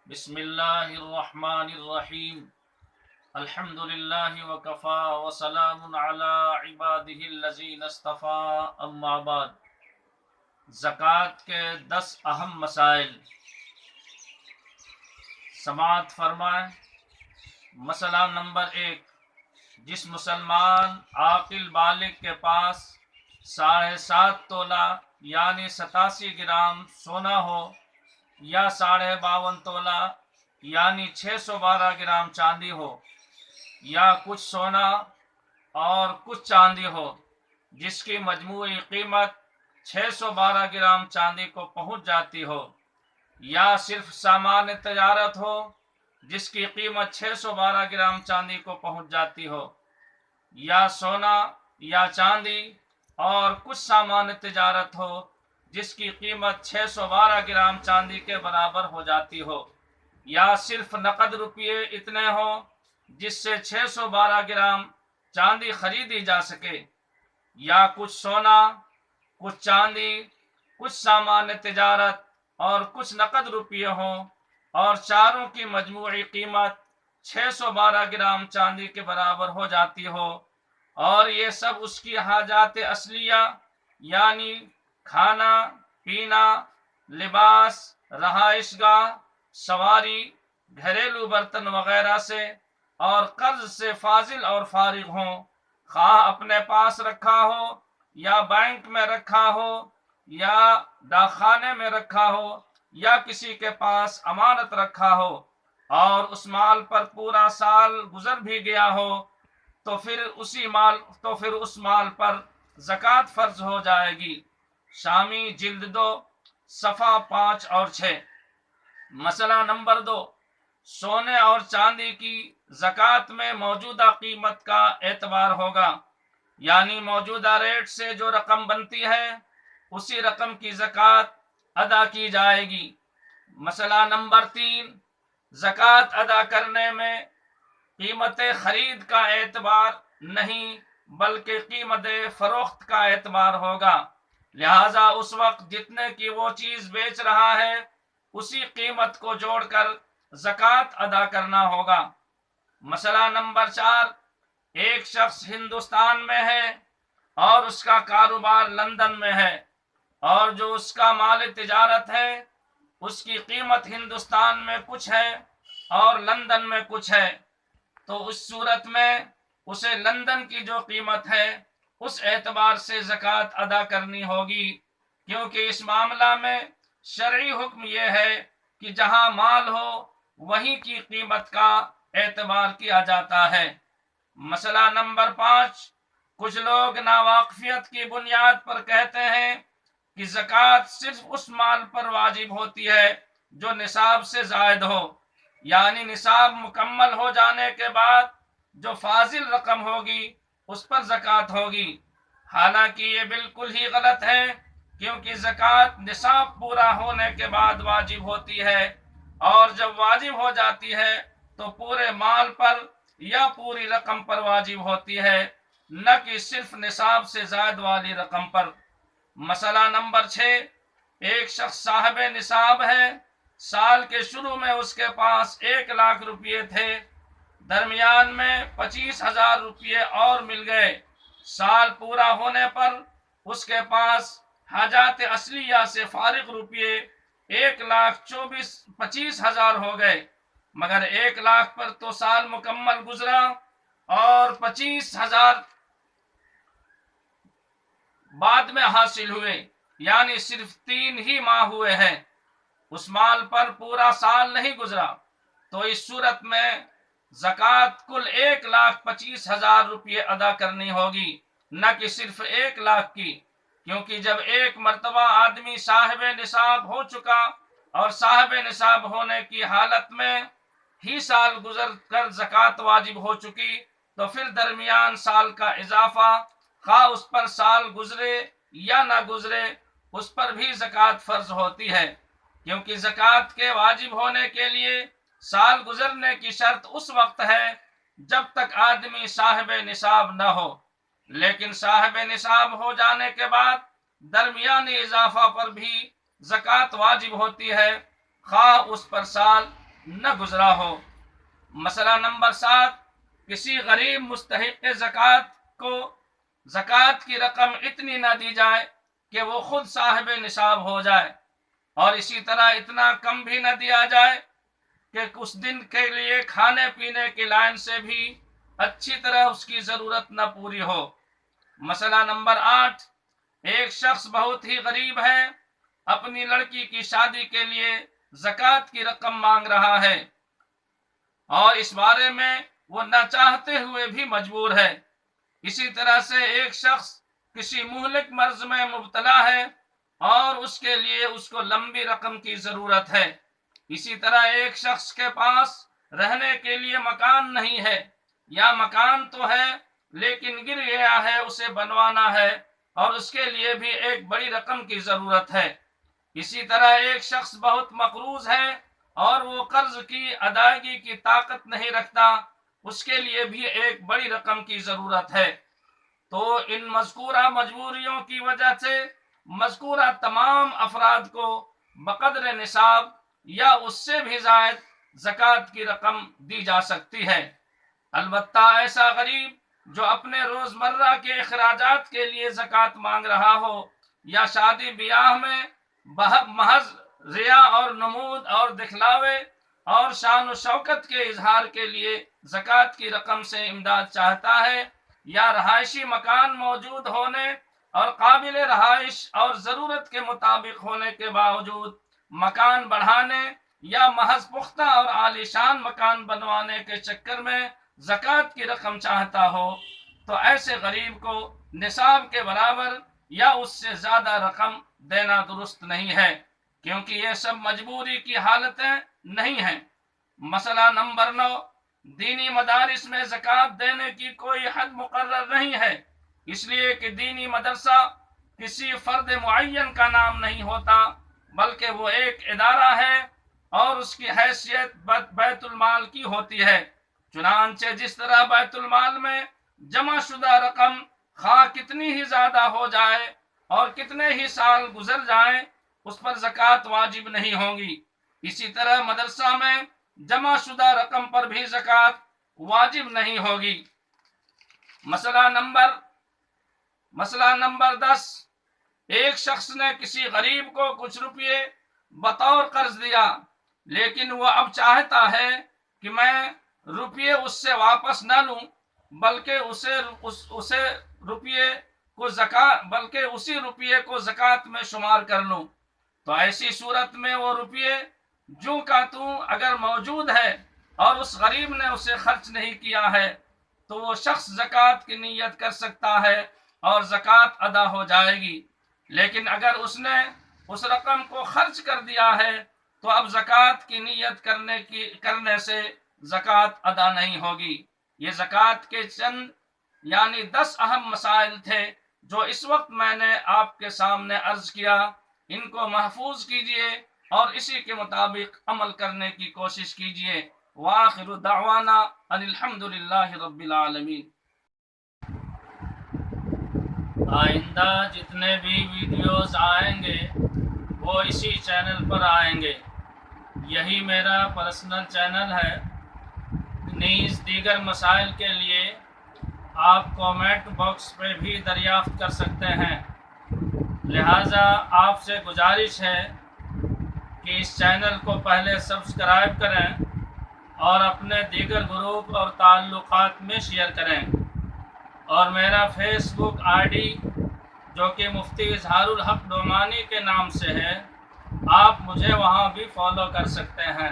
بسم اللہ الرحمن الرحیم الحمد للہ وکفا وسلام علی عبادہ الذین اصطفیٰ اما بعد۔ زکوٰۃ کے 10 اہم مسائل سماعت فرمائیں۔ مسئلہ نمبر 1، جس مسلمان عاقل بالغ کے پاس 7.5 تولہ یعنی 87 گرام سونا ہو یا 52.5 تولہ یعنی 612 گرام چاندی ہو، یا کچھ سونا اور کچھ چاندی ہو جس کی مجموعی قیمت 612 گرام چاندی کو پہنچ جاتی ہو، یا صرف سامان تجارت ہو جس کی قیمت 612 گرام چاندی کو پہنچ جاتی ہو، یا سونا یا چاندی اور کچھ سامان تجارت ہو جس کی قیمت 612 گرام چاندی کے برابر ہو جاتی ہو، یا صرف نقد روپیے اتنے ہوں جس سے 612 گرام چاندی خریدی جا سکے، یا کچھ سونا، کچھ چاندی، کچھ سامان تجارت اور کچھ نقد روپیے ہوں اور چاروں کی مجموعی قیمت 612 گرام چاندی کے برابر ہو جاتی ہو، اور یہ سب اس کی حاجات اصلیہ یعنی کھانا پینا، لباس، رہائش گاہ، سواری، گھریلو برتن وغیرہ سے اور قرض سے فاضل اور فارغ ہوں، خواہ اپنے پاس رکھا ہو یا بینک میں رکھا ہو یا ڈاک خانے میں رکھا ہو یا کسی کے پاس امانت رکھا ہو، اور اس مال پر پورا سال گزر بھی گیا ہو تو پھر اس مال پر زکوٰۃ فرض ہو جائے گی۔ شامی جلد 2 صفحہ 5 اور 6۔ مسئلہ نمبر 2، سونے اور چاندی کی زکوٰۃ میں موجودہ قیمت کا اعتبار ہوگا، یعنی موجودہ ریٹ سے جو رقم بنتی ہے اسی رقم کی زکوٰۃ ادا کی جائے گی۔ مسئلہ نمبر 3، زکوٰۃ ادا کرنے میں قیمت خرید کا اعتبار نہیں بلکہ قیمت فروخت کا اعتبار ہوگا، لہذا اس وقت جتنے کی وہ چیز بیچ رہا ہے اسی قیمت کو جوڑ کر زکوٰۃ ادا کرنا ہوگا۔ مسئلہ نمبر 4، ایک شخص ہندوستان میں ہے اور اس کا کاروبار لندن میں ہے، اور جو اس کا مال تجارت ہے اس کی قیمت ہندوستان میں کچھ ہے اور لندن میں کچھ ہے، تو اس صورت میں اسے لندن کی جو قیمت ہے اس اعتبار سے زکوٰۃ ادا کرنی ہوگی، کیونکہ اس معاملہ میں شرعی حکم یہ ہے کہ جہاں مال ہو وہیں کی قیمت کا اعتبار کیا جاتا ہے۔ مسئلہ نمبر 5، کچھ لوگ ناواقفیت کی بنیاد پر کہتے ہیں کہ زکوٰۃ صرف اس مال پر واجب ہوتی ہے جو نصاب سے زائد ہو، یعنی نصاب مکمل ہو جانے کے بعد جو فاضل رقم ہوگی اس پر زکوٰۃ ہوگی، حالانکہ یہ بالکل ہی غلط ہے، کیونکہ زکوٰۃ نصاب پورا ہونے کے بعد واجب ہوتی ہے، اور جب واجب ہو جاتی ہے تو پورے مال پر یا پوری رقم پر واجب ہوتی ہے، نہ کہ صرف نصاب سے زائد والی رقم پر۔ مسئلہ نمبر 6، ایک شخص صاحب نصاب ہے، سال کے شروع میں اس کے پاس 1 لاکھ روپیے تھے، درمیان میں 25,000 روپیے اور مل گئے، سال پورا ہونے پر اس کے پاس حاجات اصلیہ سے فارغ روپیے 1,25,000 ہو گئے، مگر 1 لاکھ پر تو سال مکمل گزرا اور 25,000 بعد میں حاصل ہوئے، یعنی صرف 3 ہی ماہ ہوئے ہیں، اس مال پر پورا سال نہیں گزرا، تو اس صورت میں زکوٰۃ کل 1,25,000 روپیے ادا کرنی ہوگی، نہ کہ صرف 1 لاکھ کی، کیونکہ جب ایک مرتبہ آدمی صاحب نصاب ہو چکا اور صاحب نصاب ہونے کی حالت میں ہی سال گزر کر زکوٰۃ واجب ہو چکی، تو پھر درمیان سال کا اضافہ خواہ اس پر سال گزرے یا نہ گزرے اس پر بھی زکوٰۃ فرض ہوتی ہے، کیونکہ زکوٰۃ کے واجب ہونے کے لیے سال گزرنے کی شرط اس وقت ہے جب تک آدمی صاحب نصاب نہ ہو، لیکن صاحب نصاب ہو جانے کے بعد درمیانی اضافہ پر بھی زکوٰۃ واجب ہوتی ہے، خواہ اس پر سال نہ گزرا ہو۔ مسئلہ نمبر 7، کسی غریب مستحق زکوٰۃ کو زکوٰۃ کی رقم اتنی نہ دی جائے کہ وہ خود صاحب نصاب ہو جائے، اور اسی طرح اتنا کم بھی نہ دیا جائے کہ اس دن کے لیے کھانے پینے کی لائن سے بھی اچھی طرح اس کی ضرورت نہ پوری ہو۔ مسئلہ نمبر 8، ایک شخص بہت ہی غریب ہے، اپنی لڑکی کی شادی کے لیے زکوٰۃ کی رقم مانگ رہا ہے، اور اس بارے میں وہ نہ چاہتے ہوئے بھی مجبور ہے۔ اسی طرح سے ایک شخص کسی مہلک مرض میں مبتلا ہے اور اس کے لیے اس کو لمبی رقم کی ضرورت ہے۔ اسی طرح ایک شخص کے پاس رہنے کے لیے مکان نہیں ہے، یا مکان تو ہے لیکن گر گیا ہے، اسے بنوانا ہے، اور اس کے لیے بھی ایک بڑی رقم کی ضرورت ہے۔ اسی طرح ایک شخص بہت مقروض ہے اور وہ قرض کی ادائیگی کی طاقت نہیں رکھتا، اس کے لیے بھی ایک بڑی رقم کی ضرورت ہے۔ تو ان مذکورہ مجبوریوں کی وجہ سے مذکورہ تمام افراد کو بقدر نصاب یا اس سے بھی زائد زکوٰۃ کی رقم دی جا سکتی ہے۔ البتہ ایسا غریب جو اپنے روزمرہ کے اخراجات کے لیے زکوٰۃ مانگ رہا ہو، یا شادی بیاہ میں محض ریا اور نمود اور دکھلاوے اور شان و شوکت کے اظہار کے لیے زکوٰۃ کی رقم سے امداد چاہتا ہے، یا رہائشی مکان موجود ہونے اور قابل رہائش اور ضرورت کے مطابق ہونے کے باوجود مکان بڑھانے یا محض پختہ اور عالیشان مکان بنوانے کے چکر میں زکوٰۃ کی رقم چاہتا ہو، تو ایسے غریب کو نصاب کے برابر یا اس سے زیادہ رقم دینا درست نہیں ہے، کیونکہ یہ سب مجبوری کی حالتیں نہیں ہیں۔ مسئلہ نمبر 9، دینی مدارس میں زکوٰۃ دینے کی کوئی حد مقرر نہیں ہے، اس لیے کہ دینی مدرسہ کسی فرد معین کا نام نہیں ہوتا، بلکہ وہ ایک ادارہ ہے اور اس کی حیثیت بیت المال کی ہوتی ہے۔ چنانچہ جس طرح بیت المال میں جمع شدہ رقم خواہ کتنی ہی زیادہ ہو جائے اور کتنے ہی سال گزر جائیں اس پر زکوٰۃ واجب نہیں ہوگی، اسی طرح مدرسہ میں جمع شدہ رقم پر بھی زکوٰۃ واجب نہیں ہوگی۔ مسئلہ نمبر 10، ایک شخص نے کسی غریب کو کچھ روپے بطور قرض دیا، لیکن وہ اب چاہتا ہے کہ میں روپے اس سے واپس نہ لوں، بلکہ اسی روپے کو زکوٰۃ میں شمار کر لوں، تو ایسی صورت میں وہ روپے جوں کا توں اگر موجود ہے اور اس غریب نے اسے خرچ نہیں کیا ہے، تو وہ شخص زکوٰۃ کی نیت کر سکتا ہے اور زکوٰۃ ادا ہو جائے گی۔ لیکن اگر اس نے اس رقم کو خرچ کر دیا ہے تو اب زکوٰۃ کی نیت کرنے سے زکوٰۃ ادا نہیں ہوگی۔ یہ زکوٰۃ کے چند 10 اہم مسائل تھے جو اس وقت میں نے آپ کے سامنے عرض کیا، ان کو محفوظ کیجئے اور اسی کے مطابق عمل کرنے کی کوشش کیجئے۔ وآخر دعوانا ان الحمدللہ رب العالمین۔ آئندہ جتنے بھی ویڈیوز آئیں گے وہ اسی چینل پر آئیں گے، یہی میرا پرسنل چینل ہے۔ نیز دیگر مسائل کے لیے آپ کومنٹ باکس پہ بھی دریافت کر سکتے ہیں، لہٰذا آپ سے گزارش ہے کہ اس چینل کو پہلے سبسکرائب کریں اور اپنے دیگر گروپ اور تعلقات میں شیئر کریں، اور میرا فیس بک ID جو کہ مفتی اظہار الحق ڈومانی کے نام سے ہے، آپ مجھے وہاں بھی فالو کر سکتے ہیں۔